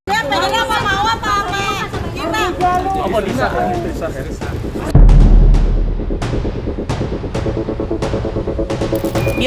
Biar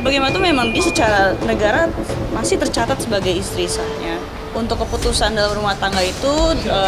bagaimanapun memang dia secara negara masih tercatat sebagai istri sahnya. Untuk keputusan dalam rumah tangga itu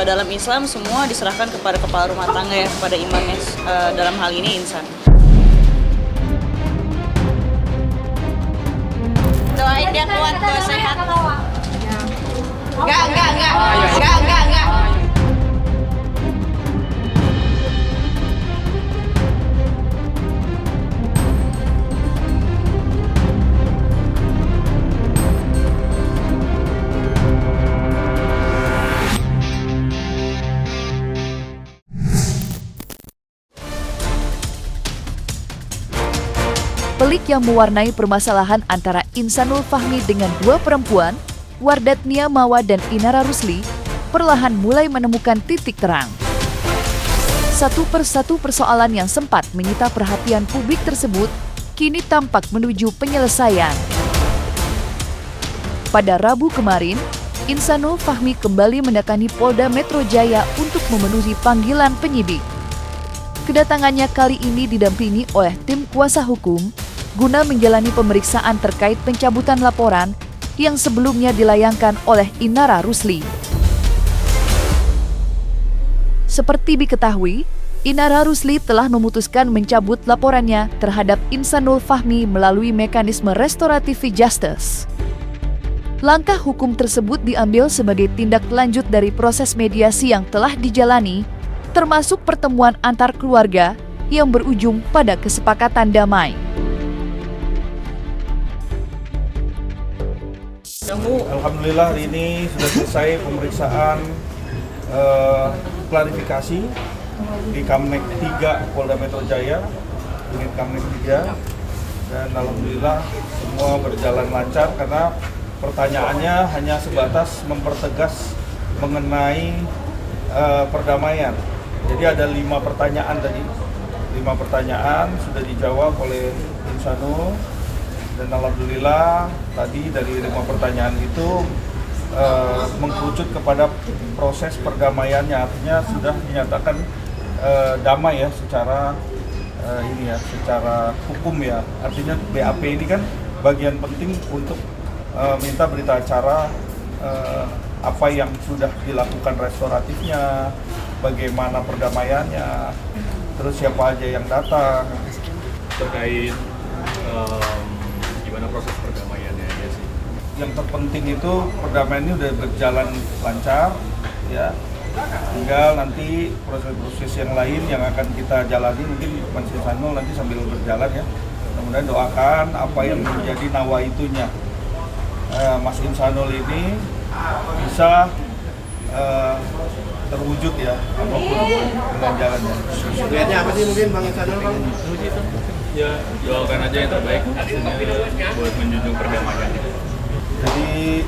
dalam Islam semua diserahkan kepada kepala rumah tangga ya, kepada imamnya, dalam hal ini insan. Doain dia kuat, sehat. Enggak. Pelik yang mewarnai permasalahan antara Insanul Fahmi dengan dua perempuan, Wardat Nia Mawa dan Inara Rusli, perlahan mulai menemukan titik terang. Satu persatu persoalan yang sempat menyita perhatian publik tersebut kini tampak menuju penyelesaian. Pada Rabu kemarin, Insanul Fahmi kembali mendatangi Polda Metro Jaya untuk memenuhi panggilan penyidik. Kedatangannya kali ini didampingi oleh tim kuasa hukum guna menjalani pemeriksaan terkait pencabutan laporan yang sebelumnya dilayangkan oleh Inara Rusli. Seperti diketahui, Inara Rusli telah memutuskan mencabut laporannya terhadap Insanul Fahmi melalui mekanisme restoratif justice. Langkah hukum tersebut diambil sebagai tindak lanjut dari proses mediasi yang telah dijalani, termasuk pertemuan antar keluarga yang berujung pada kesepakatan damai. Alhamdulillah hari ini sudah selesai pemeriksaan klarifikasi di Kamnek 3 Polda Metro Jaya, unit Kamnek 3, dan alhamdulillah semua berjalan lancar karena pertanyaannya hanya sebatas mempertegas mengenai perdamaian. Jadi ada 5 pertanyaan tadi, 5 pertanyaan sudah dijawab oleh Insanul. Dan alhamdulillah tadi dari 5 pertanyaan itu mengkerucut kepada proses perdamaiannya, artinya sudah dinyatakan damai ya secara secara hukum ya. Artinya BAP ini kan bagian penting untuk minta berita acara apa yang sudah dilakukan restoratifnya, bagaimana perdamaiannya, terus siapa aja yang datang terkait gimana proses perdamaiannya ya sih. Yang terpenting itu perdamaian ini udah berjalan lancar ya. Tinggal nanti proses-proses yang lain yang akan kita jalani mungkin Mas Insanul nanti sambil berjalan ya. Mudah-mudahan doakan apa yang menjadi nawaitunya Mas Insanul ini bisa terwujud ya apapun dengan jalannya. Lihatnya apa sih mungkin Bang Insanul Bang? Ya doakan aja yang terbaik buat menjunjung perdamaian. Jadi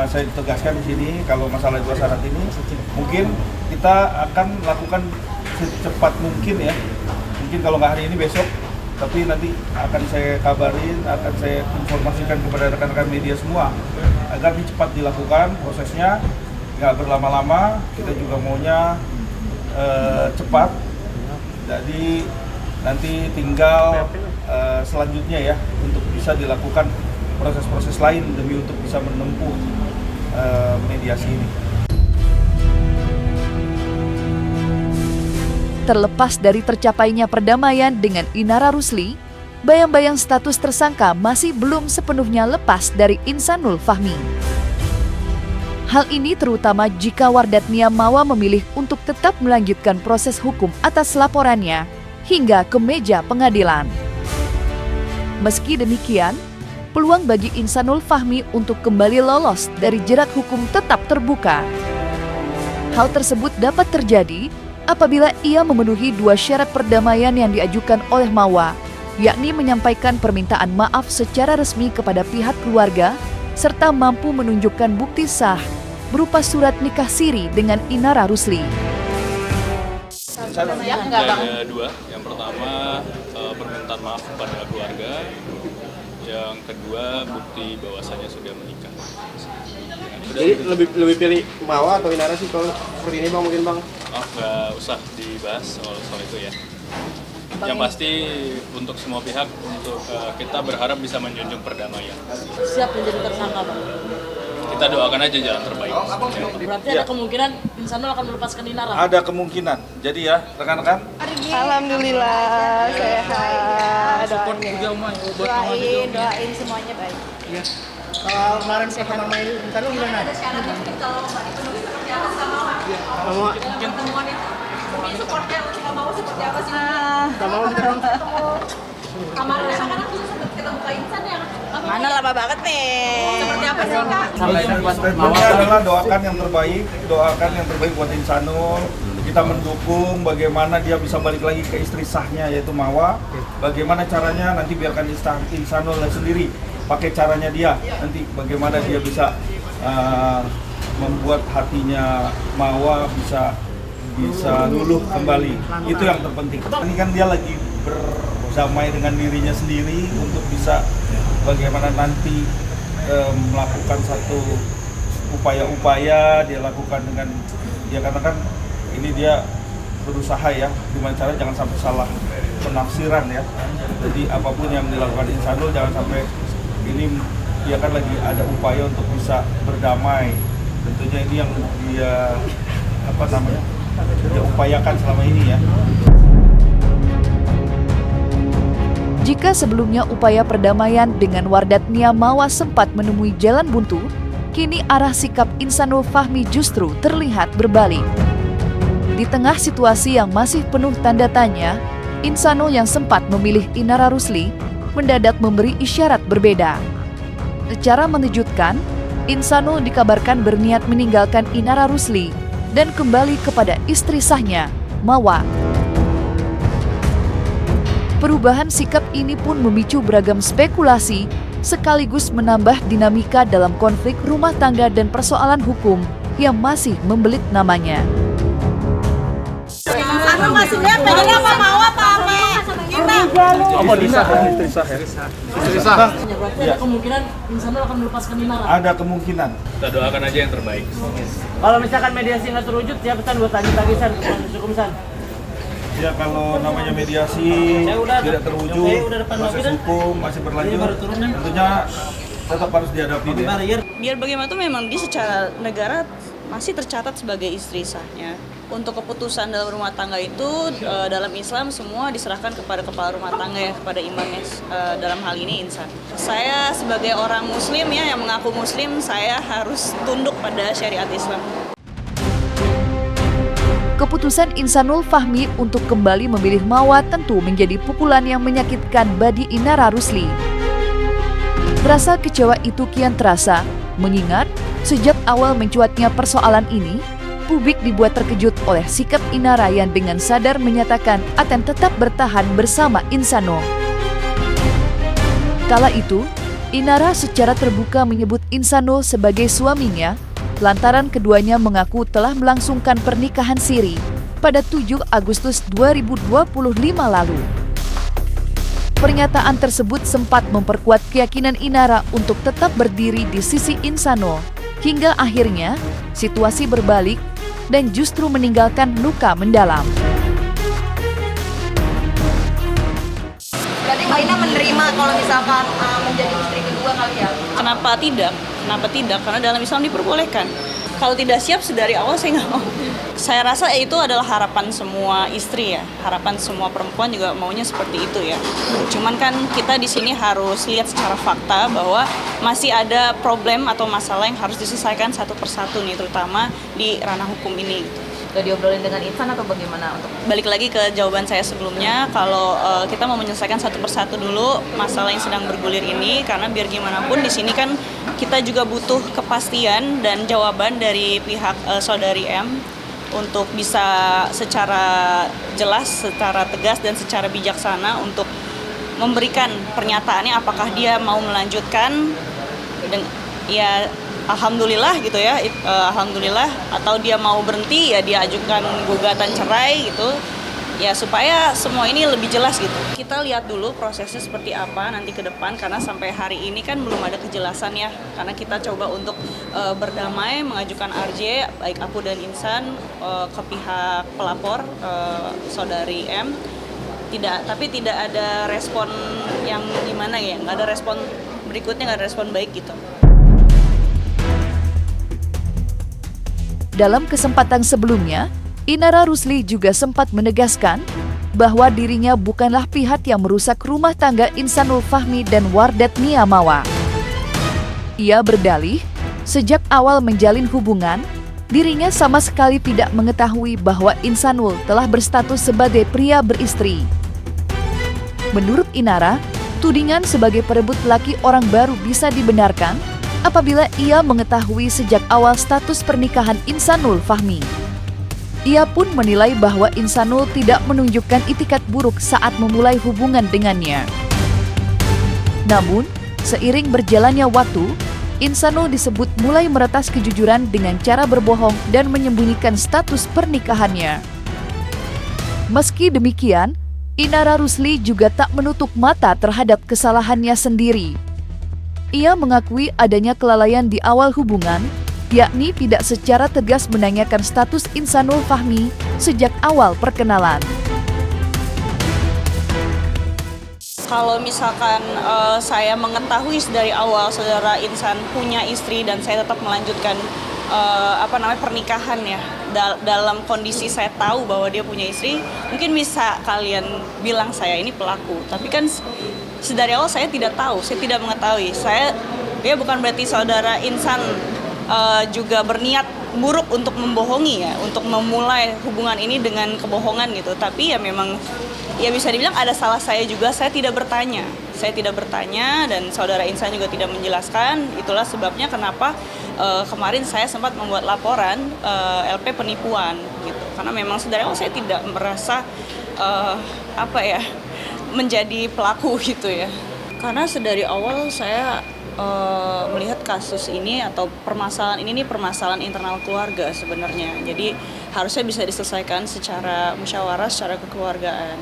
saya tegaskan di sini kalau masalah 2 syarat ini mungkin kita akan lakukan secepat mungkin ya. Mungkin kalau nggak hari ini besok, tapi nanti akan saya kabarin, akan saya informasikan kepada rekan-rekan media semua agar cepat dilakukan prosesnya, nggak berlama-lama. Kita juga maunya cepat. Jadi nanti tinggal selanjutnya ya untuk bisa dilakukan proses-proses lain demi untuk bisa menempuh mediasi ini. Terlepas dari tercapainya perdamaian dengan Inara Rusli, bayang-bayang status tersangka masih belum sepenuhnya lepas dari Insanul Fahmi. Hal ini terutama jika Wardat Nia Mawa memilih untuk tetap melanjutkan proses hukum atas laporannya hingga ke meja pengadilan. Meski demikian, peluang bagi Insanul Fahmi untuk kembali lolos dari jerat hukum tetap terbuka. Hal tersebut dapat terjadi apabila ia memenuhi 2 syarat perdamaian yang diajukan oleh Mawa, yakni menyampaikan permintaan maaf secara resmi kepada pihak keluarga, serta mampu menunjukkan bukti sah berupa surat nikah siri dengan Inara Rusli. Ada 2, yang pertama permintaan maaf kepada keluarga, yang kedua bukti bahwasanya sudah menikah. Jadi lebih pilih Mawa atau Inara sih kalau seperti ini bang mungkin bang? Oh, nggak usah dibahas soal itu ya. Yang pasti untuk semua pihak, untuk kita berharap bisa menjunjung perdamaian. Siap menjadi tersangka, Bang. Kita doakan aja jalan terbaik. Berarti ada kemungkinan Insanul akan melepaskan Inara. Ada kemungkinan. Jadi ya, rekan-rekan, Alhamdulillah sehat. Doain semuanya baik. Kalau kemarin pertama main Insanul gimana? Mana lama banget nih. Seperti apa sih Kak? statementnya adalah doakan yang terbaik buat Insanul. Kita mendukung bagaimana dia bisa balik lagi ke istri sahnya yaitu Mawa. Bagaimana caranya nanti biarkan Insanul sendiri pakai caranya dia. Nanti bagaimana dia bisa membuat hatinya Mawa bisa luluh kembali. Itu yang terpenting. Ini kan dia lagi berdamai dengan dirinya sendiri untuk bisa bagaimana nanti melakukan satu upaya-upaya dia lakukan dengan dia katakan ini dia berusaha ya gimana cara jangan sampai salah penafsiran ya. Jadi apapun yang dilakukan Insanul jangan sampai ini dia kan lagi ada upaya untuk bisa berdamai. Tentunya ini yang dia dia upayakan selama ini ya. Jika sebelumnya upaya perdamaian dengan Wardatnia Mawa sempat menemui jalan buntu, kini arah sikap Insanul Fahmi justru terlihat berbalik. Di tengah situasi yang masih penuh tanda tanya, Insanul yang sempat memilih Inara Rusli mendadak memberi isyarat berbeda. Secara mengejutkan, Insanul dikabarkan berniat meninggalkan Inara Rusli dan kembali kepada istri sahnya, Mawa. Perubahan sikap ini pun memicu beragam spekulasi, sekaligus menambah dinamika dalam konflik rumah tangga dan persoalan hukum yang masih membelit namanya. Anu maksudnya pengennya apa mau apa ame? Kita. Apa istri sah ya? Istri sah. Berarti ada kemungkinan Insanul akan melepaskan Inara. Ada kemungkinan. Kita doakan aja yang terbaik. Kalau misalkan mediasi nggak terwujud, siapa San buat tagih-tagih San? Hukum San. Ya kalau namanya mediasi tidak terwujud, proses hukum masih berlanjut, tentunya tetap harus dihadapi dia. Biar bagaimanapun memang dia secara negara masih tercatat sebagai istri sahnya. Untuk keputusan dalam rumah tangga itu dalam Islam semua diserahkan kepada kepala rumah tangga ya, kepada imamnya, dalam hal ini insan. Saya sebagai orang muslim ya yang mengaku muslim, saya harus tunduk pada syariat Islam. Keputusan Insanul Fahmi untuk kembali memilih Mawa tentu menjadi pukulan yang menyakitkan bagi Inara Rusli. Rasa kecewa itu kian terasa, mengingat sejak awal mencuatnya persoalan ini, publik dibuat terkejut oleh sikap Inara yang dengan sadar menyatakan akan tetap bertahan bersama Insanul. Kala itu, Inara secara terbuka menyebut Insanul sebagai suaminya, lantaran keduanya mengaku telah melangsungkan pernikahan siri pada 7 Agustus 2025 lalu. Pernyataan tersebut sempat memperkuat keyakinan Inara untuk tetap berdiri di sisi Insanul, hingga akhirnya situasi berbalik dan justru meninggalkan luka mendalam. Berarti Mbak Ina menerima kalau misalkan menjadi istri kedua kali ya? Kenapa tidak? Kenapa tidak? Karena dalam Islam diperbolehkan. Kalau tidak siap sedari awal saya nggak mau. Saya rasa itu adalah harapan semua istri ya, harapan semua perempuan juga maunya seperti itu ya. Cuman kan kita di sini harus lihat secara fakta bahwa masih ada problem atau masalah yang harus diselesaikan satu persatu nih, terutama di ranah hukum ini. Udah diobrolin dengan Insan atau bagaimana untuk? Balik lagi ke jawaban saya sebelumnya, kalau kita mau menyelesaikan satu persatu dulu masalah yang sedang bergulir ini, karena biar gimana pun di sini kan kita juga butuh kepastian dan jawaban dari pihak saudari M untuk bisa secara jelas, secara tegas dan secara bijaksana untuk memberikan pernyataannya apakah dia mau melanjutkan ya alhamdulillah gitu ya, alhamdulillah, atau dia mau berhenti ya dia ajukan gugatan cerai gitu. ya supaya semua ini lebih jelas gitu. Kita lihat dulu prosesnya seperti apa nanti ke depan, karena sampai hari ini kan belum ada kejelasan ya, karena kita coba untuk berdamai mengajukan RJ baik aku dan Insan ke pihak pelapor saudari M, tapi tidak ada respon yang gimana ya, nggak ada respon berikutnya, nggak ada respon baik gitu. Dalam kesempatan sebelumnya, Inara Rusli juga sempat menegaskan bahwa dirinya bukanlah pihak yang merusak rumah tangga Insanul Fahmi dan Wardat Nia Mawa. Ia berdalih, sejak awal menjalin hubungan, dirinya sama sekali tidak mengetahui bahwa Insanul telah berstatus sebagai pria beristri. Menurut Inara, tudingan sebagai perebut laki orang baru bisa dibenarkan apabila ia mengetahui sejak awal status pernikahan Insanul Fahmi. Ia pun menilai bahwa Insanul tidak menunjukkan itikat buruk saat memulai hubungan dengannya. Namun, seiring berjalannya waktu, Insanul disebut mulai meretas kejujuran dengan cara berbohong dan menyembunyikan status pernikahannya. Meski demikian, Inara Rusli juga tak menutup mata terhadap kesalahannya sendiri. Ia mengakui adanya kelalaian di awal hubungan, yakni tidak secara tegas menanyakan status Insanul Fahmi sejak awal perkenalan. Kalau misalkan saya mengetahui dari awal saudara Insan punya istri dan saya tetap melanjutkan pernikahan ya, dalam kondisi saya tahu bahwa dia punya istri, mungkin bisa kalian bilang saya ini pelaku. Tapi kan sedari awal saya tidak tahu, saya tidak mengetahui. Dia bukan berarti saudara Insan juga berniat buruk untuk membohongi ya, untuk memulai hubungan ini dengan kebohongan gitu. Tapi ya memang ya bisa dibilang ada salah saya juga, saya tidak bertanya dan saudara Insan juga tidak menjelaskan. Itulah sebabnya kenapa kemarin saya sempat membuat laporan LP penipuan gitu, karena memang sedari awal saya tidak merasa menjadi pelaku gitu ya, karena sedari awal saya melihat kasus ini atau permasalahan ini permasalahan internal keluarga sebenarnya. Jadi harusnya bisa diselesaikan secara musyawarah, secara kekeluargaan.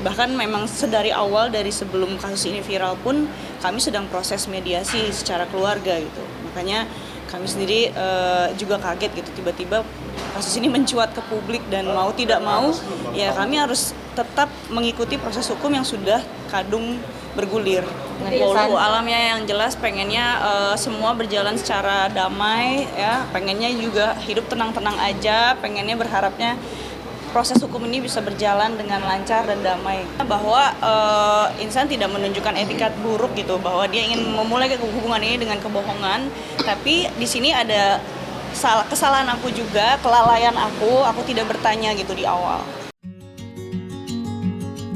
Bahkan memang sedari awal, dari sebelum kasus ini viral pun kami sedang proses mediasi secara keluarga gitu. Makanya kami sendiri juga kaget gitu, tiba-tiba kasus ini mencuat ke publik, dan mau tidak mau ya kami harus tetap mengikuti proses hukum yang sudah kadung bergulir. Walau alamnya yang jelas pengennya semua berjalan secara damai ya, pengennya juga hidup tenang-tenang aja, pengennya berharapnya proses hukum ini bisa berjalan dengan lancar dan damai. Bahwa Insan tidak menunjukkan etikat buruk gitu, bahwa dia ingin memulai hubungan ini dengan kebohongan, tapi di sini ada kesalahan aku juga, kelalaian aku tidak bertanya gitu di awal.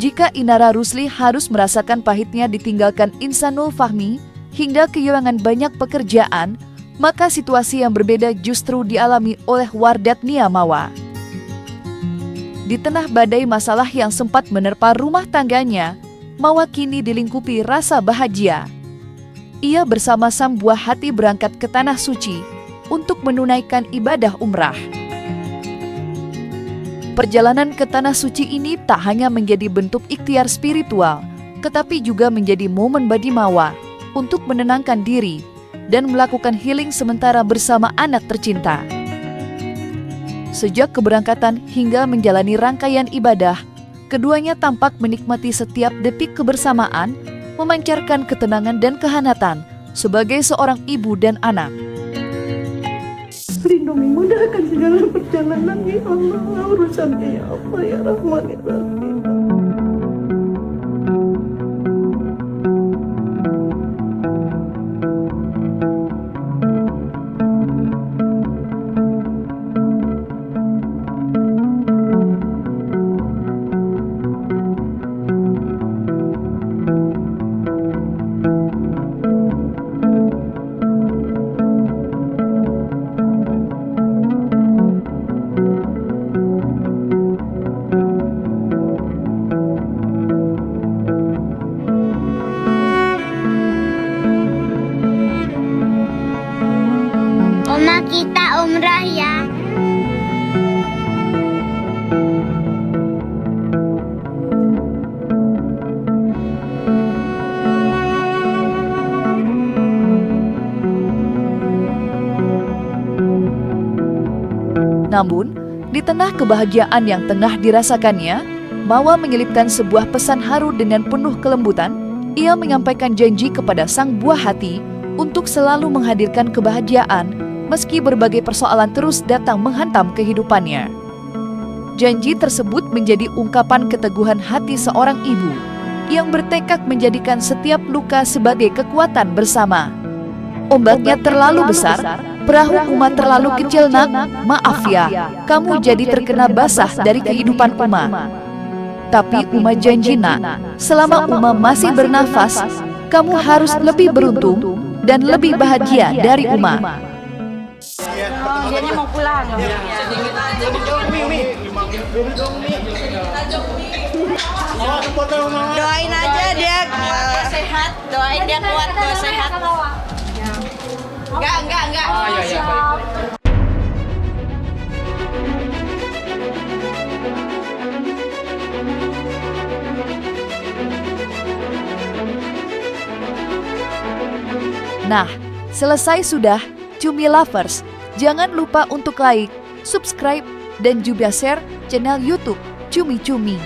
Jika Inara Rusli harus merasakan pahitnya ditinggalkan Insanul Fahmi hingga kehilangan banyak pekerjaan, maka situasi yang berbeda justru dialami oleh Wardat Nia Mawa. Di tengah badai masalah yang sempat menerpa rumah tangganya, Mawa kini dilingkupi rasa bahagia. Ia bersama sang buah hati berangkat ke Tanah Suci untuk menunaikan ibadah umrah. Perjalanan ke Tanah Suci ini tak hanya menjadi bentuk ikhtiar spiritual, tetapi juga menjadi momen bagi Mawa untuk menenangkan diri dan melakukan healing sementara bersama anak tercinta. Sejak keberangkatan hingga menjalani rangkaian ibadah, keduanya tampak menikmati setiap detik kebersamaan, memancarkan ketenangan dan kehanatan sebagai seorang ibu dan anak. Lindungi, mudahkan segala perjalanan ya Allah, urusannya ya Allah ya Rahman ya Rahim. Oma kita umrah ya. Namun, di tengah kebahagiaan yang tengah dirasakannya, Mawa menyelipkan sebuah pesan haru dengan penuh kelembutan. Ia menyampaikan janji kepada sang buah hati untuk selalu menghadirkan kebahagiaan meski berbagai persoalan terus datang menghantam kehidupannya. Janji tersebut menjadi ungkapan keteguhan hati seorang ibu yang bertekad menjadikan setiap luka sebagai kekuatan bersama. Ombaknya terlalu besar, perahu Uma terlalu kecil nak, maaf ya, kamu jadi terkena basah dari kehidupan Uma. Tapi Uma janji nak, selama Uma masih bernafas, kamu harus lebih beruntung dan lebih bahagia dari Uma. Dianya mau pulang. Doain aja dia sehat, doain dia kuat, doa sehat. Enggak. Nah, selesai sudah, Cumi Lovers. Jangan lupa untuk like, subscribe, dan juga share channel YouTube Cumi Cumi.